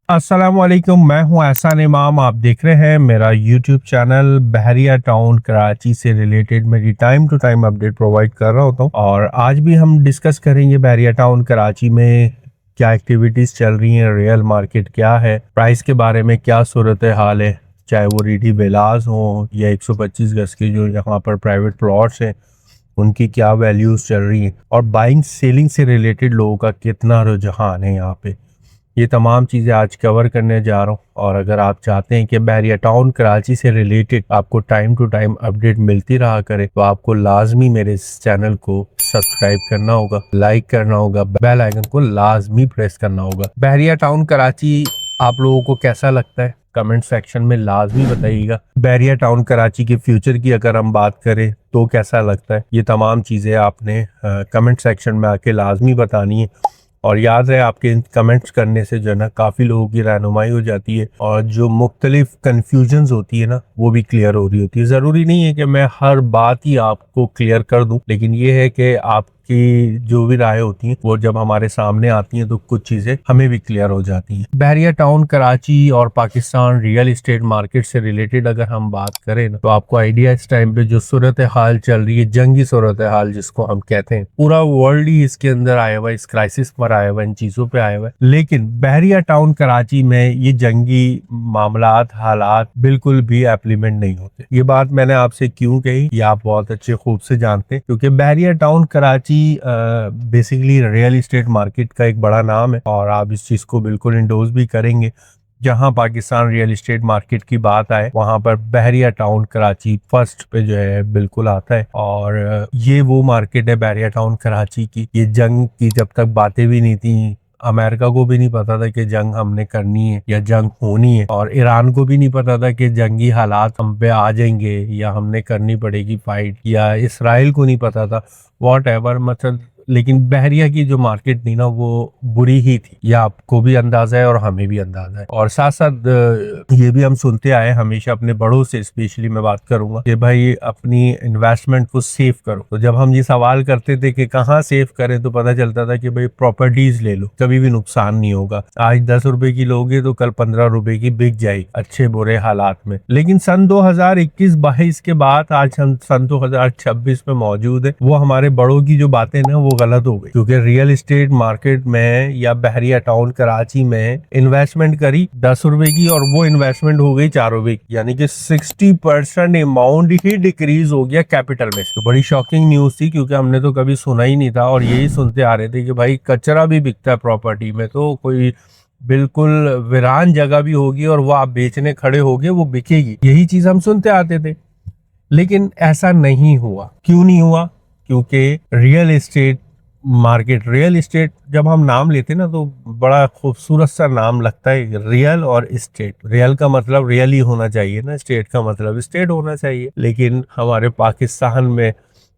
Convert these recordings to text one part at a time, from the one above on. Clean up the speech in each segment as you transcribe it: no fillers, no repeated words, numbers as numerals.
अस्सलामुअलैकुम, मैं हूं एहसान इमाम। आप देख रहे हैं मेरा YouTube channel. Bahria town Karachi से रिलेटेड मेरी time to time update provide कर रहा होता हूं और आज भी हम डिस्कस करेंगे बहरिया टाउन कराची में क्या एक्टिविटीज़ चल रही हैं, रियल मार्केट क्या है, प्राइस के बारे में क्या सूरत हाल है, चाहे वो रीडी विलास हों या 125 गज के जो यहाँ पर प्राइवेट प्लॉट्स हैं उनकी क्या वैल्यूज़ चल रही हैं और बाइंग सेलिंग से रिलेटेड लोगों का कितना रुझान है यहाँ पे। ये तमाम चीज़ें आज कवर करने जा रहा हूँ और अगर आप चाहते हैं कि बहरिया टाउन कराची से रिलेटेड आपको टाइम टू टाइम अपडेट मिलती रहा करे तो आपको लाजमी मेरे इस चैनल को सब्सक्राइब करना होगा, लाइक करना होगा, बेल आइकन को लाजमी प्रेस करना होगा। बहरिया टाउन कराची आप लोगों को कैसा लगता है कमेंट सेक्शन में लाजमी बताइएगा। बहरिया टाउन कराची के फ्यूचर की अगर हम बात करें तो कैसा लगता है, ये तमाम चीज़ें आपने कमेंट सेक्शन में आके लाजमी बतानी है और याद रहे आपके कमेंट्स करने से जो है ना काफ़ी लोगों की रहनुमाई हो जाती है और जो मुख्तलिफ कन्फ्यूजन्स होती है ना वो भी क्लियर हो रही होती है। ज़रूरी नहीं है कि मैं हर बात ही आपको क्लियर कर दूं, लेकिन ये है कि आपकी जो भी राय होती हैं वो जब हमारे सामने आती हैं तो कुछ चीज़ें हमें भी क्लियर हो जाती हैं। बहरिया टाउन कराची और पाकिस्तान रियल इस्टेट मार्केट से रिलेटेड अगर हम बात करें ना तो आपको आइडिया इस टाइम पे जो सूरत हाल चल रही है, जंगी सूरत हाल जिसको हम कहते हैं, पूरा वर्ल्ड ही इसके अंदर आया हुआ है, इस क्राइसिस पर आया हुआ है, इन चीज़ों पे आया हुआ है। लेकिन बहरिया टाउन कराची में ये जंगी मामलात हालात बिल्कुल भी एप्लीमेंट नहीं होते। ये बात मैंने आपसे क्यों कही ये आप बहुत अच्छे खूब से जानते हैं, क्योंकि Bahria town Karachi basically real estate market का एक बड़ा नाम है और आप इस चीज़ को बिल्कुल इंडोर्स भी करेंगे। जहां पाकिस्तान रियल इस्टेट मार्केट की बात आए वहां पर बहरिया टाउन कराची फर्स्ट पे जो है बिल्कुल आता है और ये वो मार्केट है बहरिया टाउन कराची की। ये जंग की जब तक बातें भी नहीं थी, अमेरिका को भी नहीं पता था कि जंग हमने करनी है या जंग होनी है और ईरान को भी नहीं पता था कि जंगी हालात हम पे आ जाएंगे या हमने करनी पड़ेगी फाइट, या इसराइल को नहीं पता था, वॉट एवर मतलब। लेकिन बहरिया की जो मार्केट थी ना वो बुरी ही थी, ये आपको भी अंदाजा है और हमें भी अंदाजा है। और साथ साथ ये भी हम सुनते आए हमेशा अपने बड़ों से, स्पेशली मैं बात करूंगा कि भाई अपनी इन्वेस्टमेंट को सेव करो। तो जब हम ये सवाल करते थे कि कहाँ सेव करें तो पता चलता था कि भाई प्रॉपर्टीज ले लो, कभी भी नुकसान नहीं होगा। आज 10 रुपए की लोगे तो कल 15 रुपए की बिक जाएगी अच्छे बुरे हालात में। लेकिन सन 2021-22 के बाद आज हम सन 2026 में मौजूद है, वो हमारे बड़ों की जो बातें ना वो गलत हो गई, क्योंकि रियल एस्टेट मार्केट में या बहरिया टाउन कराची में इन्वेस्टमेंट करी 10 रुपए की और वो इन्वेस्टमेंट हो गई 4 रुपए की, यानी कि 60% अमाउंट ही डिक्रीज हो गया कैपिटल में। तो बड़ी शॉकिंग न्यूज थी, क्योंकि हमने तो कभी सुना ही नहीं था और यही सुनते आ रहे थे कि भाई कचरा भी बिकता है प्रॉपर्टी में, तो कोई बिल्कुल वीरान जगह भी होगी और वो आप बेचने खड़े होगे वो बिकेगी, यही चीज हम सुनते आते थे। लेकिन ऐसा नहीं हुआ। क्यों नहीं हुआ? क्योंकि real estate market, real estate जब हम नाम लेते हैं ना तो बड़ा खूबसूरत सा नाम लगता है, रियल और स्टेट। रियल का मतलब रियल ही होना चाहिए ना, स्टेट का मतलब स्टेट होना चाहिए। लेकिन हमारे पाकिस्तान में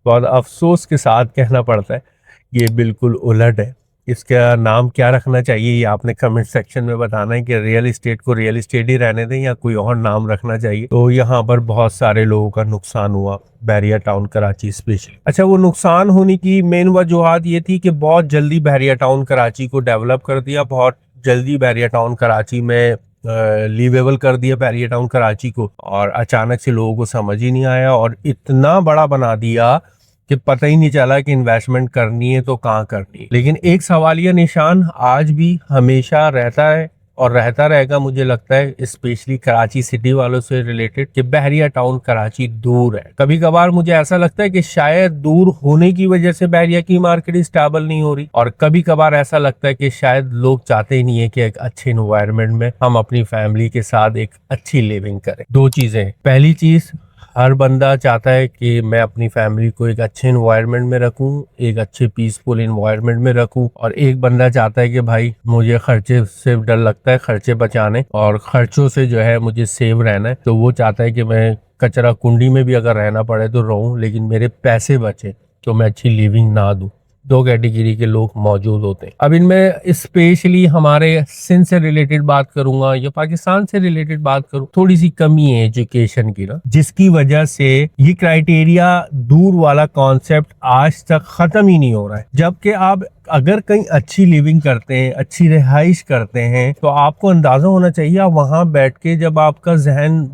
बहुत अफसोस के साथ कहना पड़ता है ये बिल्कुल उलट है। इसका नाम क्या रखना चाहिए ये आपने कमेंट सेक्शन में बताना है कि रियल इस्टेट को रियल इस्टेट ही रहने दें या कोई और नाम रखना चाहिए। तो यहाँ पर बहुत सारे लोगों का नुकसान हुआ, बहरिया टाउन कराची स्पेशली। अच्छा, वो नुकसान होने की मेन वजूहत ये थी कि बहुत जल्दी बहरिया टाउन कराची को डेवलप कर दिया, बहुत जल्दी बहरिया टाउन कराची में लीवेबल कर दिया बहरिया टाउन कराची को, और अचानक से लोगों को समझ ही नहीं आया और इतना बड़ा बना दिया कि पता ही नहीं चला कि इन्वेस्टमेंट करनी है तो कहाँ करनी है। लेकिन एक सवालिया निशान आज भी हमेशा रहता है और रहता रहेगा मुझे लगता है, स्पेशली कराची सिटी वालों से रिलेटेड, कि बहरिया टाउन कराची दूर है। कभी कभार मुझे ऐसा लगता है कि शायद दूर होने की वजह से बहरिया की मार्केट स्टेबल नहीं हो रही, और कभी कभार ऐसा लगता है कि शायद लोग चाहते ही नहीं है कि एक अच्छे एनवायरनमेंट में हम अपनी फैमिली के साथ एक अच्छी लिविंग करें। दो चीजें, पहली चीज हर बंदा चाहता है कि मैं अपनी फैमिली को एक अच्छे एनवायरनमेंट में रखूं, एक अच्छे पीसफुल एनवायरनमेंट में रखूं, और एक बंदा चाहता है कि भाई मुझे खर्चे से डर लगता है, खर्चे बचाने और खर्चों से जो है मुझे सेव रहना है। तो वो चाहता है कि मैं कचरा कुंडी में भी अगर रहना पड़े तो रहूं, लेकिन मेरे पैसे बचे तो मैं अच्छी लिविंग ना दूं। दो कैटेगरी के लोग मौजूद होते हैं। अब इनमें स्पेशली हमारे सिंध से रिलेटेड बात करूंगा या पाकिस्तान से रिलेटेड बात करूं, थोड़ी सी कमी है एजुकेशन की ना, जिसकी वजह से ये क्राइटेरिया दूर वाला कॉन्सेप्ट आज तक खत्म ही नहीं हो रहा है। जबकि आप अगर कहीं अच्छी लिविंग करते हैं, अच्छी रिहाइश करते हैं, तो आपको अंदाजा होना चाहिए आप वहां बैठ के जब आपका जहन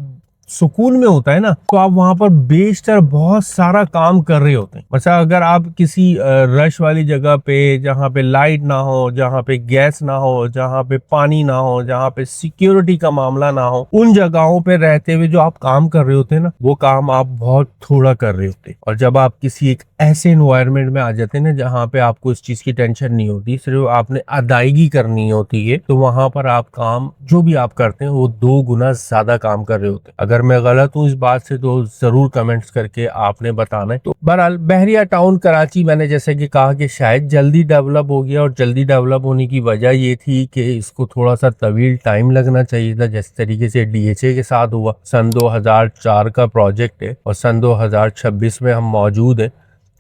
सुकून में होता है ना, तो आप वहां पर बेशतर बहुत सारा काम कर रहे होते हैं। मतलब अगर आप किसी रश वाली जगह पे, जहाँ पे लाइट ना हो, जहाँ पे गैस ना हो, जहाँ पे पानी ना हो, जहाँ पे सिक्योरिटी का मामला ना हो, उन जगहों पे रहते हुए जो आप काम कर रहे होते हैं ना, वो काम आप बहुत थोड़ा कर रहे होते हैं। और जब आप किसी एक ऐसे एनवायरनमेंट में आ जाते हैं ना जहाँ पे आपको इस चीज की टेंशन नहीं होती, सिर्फ आपने अदायगी करनी होती है, तो वहां पर आप काम जो भी आप करते हैं वो 2 गुना ज्यादा काम कर रहे होते हैं। अगर मैं गलत हूँ इस बात से तो जरूर कमेंट्स करके आपने बताना है। तो बहरहाल बहरिया टाउन कराची मैंने जैसे कि कहा कि शायद जल्दी डेवलप हो गया, और जल्दी डेवलप होने की वजह ये थी कि इसको थोड़ा सा तवील टाइम लगना चाहिए था, जिस तरीके से DHA के साथ हुआ। सन 2004 का प्रोजेक्ट है और सन 2026 में हम मौजूद है।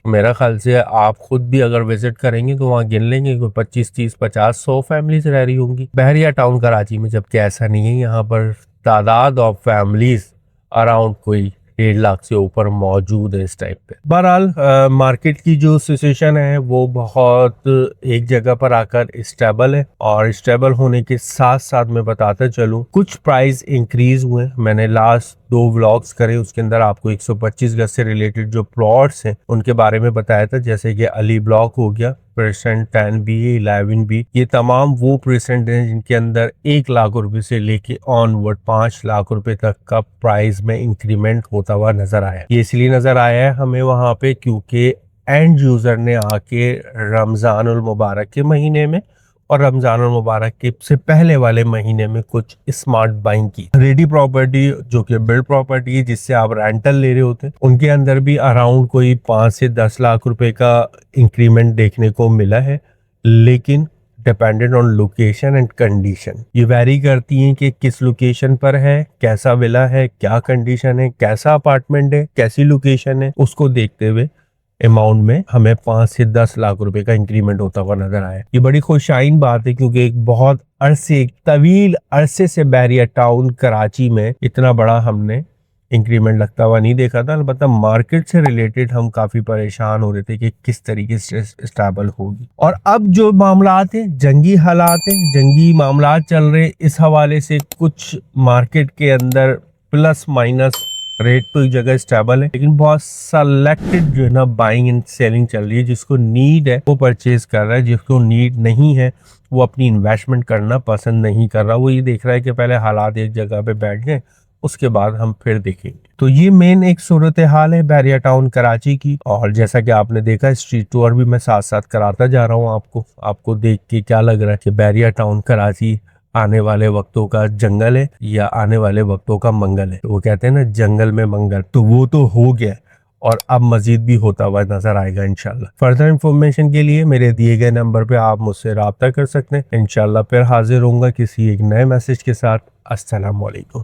मेरा ख्याल से आप खुद भी अगर विजिट करेंगे तो वहाँ गिन लेंगे कोई 25, 30, 50, 100 फैमिलीज रह रही होंगी बहरिया टाउन कराची में। जबकि ऐसा नहीं है, यहाँ पर तादाद ऑफ फैमिलीज अराउंड कोई 1.5 लाख से ऊपर मौजूद है इस टाइप पे। बहरहाल मार्केट की जो सिचुएशन है वो बहुत एक जगह पर आकर स्टेबल है, और स्टेबल होने के साथ साथ मैं बताता चलूं कुछ प्राइस इंक्रीज हुए। मैंने लास्ट 2 व्लॉग्स करे, उसके अंदर आपको 125 गज से रिलेटेड जो प्लॉट्स हैं उनके बारे में बताया था, जैसे कि अली ब्लॉक हो गया, परसेंट 10B 11B, ये तमाम वो परसेंट हैं जिनके अंदर 1 लाख रुपए से लेके ऑनवर्ड 5 लाख रुपए तक का प्राइस में इंक्रीमेंट होता हुआ नजर आया। ये इसलिए नजर आया है हमें वहां पे क्योंकि एंड यूजर ने आके रमजानुल मुबारक के महीने में और रमजानुल मुबारक के से पहले वाले महीने में कुछ स्मार्ट बाइंग की। रेडी प्रॉपर्टी जो कि बिल्ड प्रॉपर्टी है जिससे आप रेंटल ले रहे होते हैं, उनके अंदर भी अराउंड कोई 5 से 10 लाख रुपए का इंक्रीमेंट देखने को मिला है, लेकिन dependent on location and condition. ये वैरी करती हैं कि किस लोकेशन पर है, कैसा विला है, क्या कंडीशन है, कैसा अपार्टमेंट है, कैसी लोकेशन है, उसको देखते हुए अमाउंट में हमें 5 से 10 लाख रुपए का इंक्रीमेंट होता हुआ नजर आया। ये बड़ी खुशाइन बात है क्योंकि एक बहुत अरसे, तवील अरसे से बहरिया टाउन कराची में इतना बड़ा हमने इंक्रीमेंट लगता हुआ नहीं देखा था। अलबत्ता मार्केट से रिलेटेड हम काफी परेशान हो रहे थे कि किस तरीके से स्टेबल होगी। और अब जो मामलात हैं, जंगी हालात हैं, जंगी मामलात चल रहे, इस हवाले से कुछ मार्केट के अंदर प्लस माइनस रेट तो एक जगह स्टेबल है, लेकिन बहुत सेलेक्टेड जो है ना बाइंग एंड सेलिंग चल रही है। जिसको नीड है वो परचेज कर रहा है, जिसको नीड नहीं है वो अपनी इन्वेस्टमेंट करना पसंद नहीं कर रहा। वो ये देख रहा है कि पहले हालात एक जगह पे बैठ जाए, उसके बाद हम फिर देखेंगे। तो ये मेन एक सूरत हाल है बहरिया टाउन कराची की। और जैसा कि आपने देखा स्ट्रीट टूर भी मैं साथ साथ कराता जा रहा हूँ आपको देख के क्या लग रहा है कि बहरिया टाउन कराची आने वाले वक्तों का जंगल है या आने वाले वक्तों का मंगल है। तो वो कहते हैं ना जंगल में मंगल, तो वो तो हो गया और अब मजीद भी होता हुआ नजर आएगा इंशाल्लाह। फर्दर इंफॉर्मेशन के लिए मेरे दिए गए नंबर पे आप मुझसे रब्ता कर सकते हैं। इंशाल्लाह फिर हाजिर होऊंगा किसी एक नए मैसेज के साथ। अस्सलाम वालेकुम।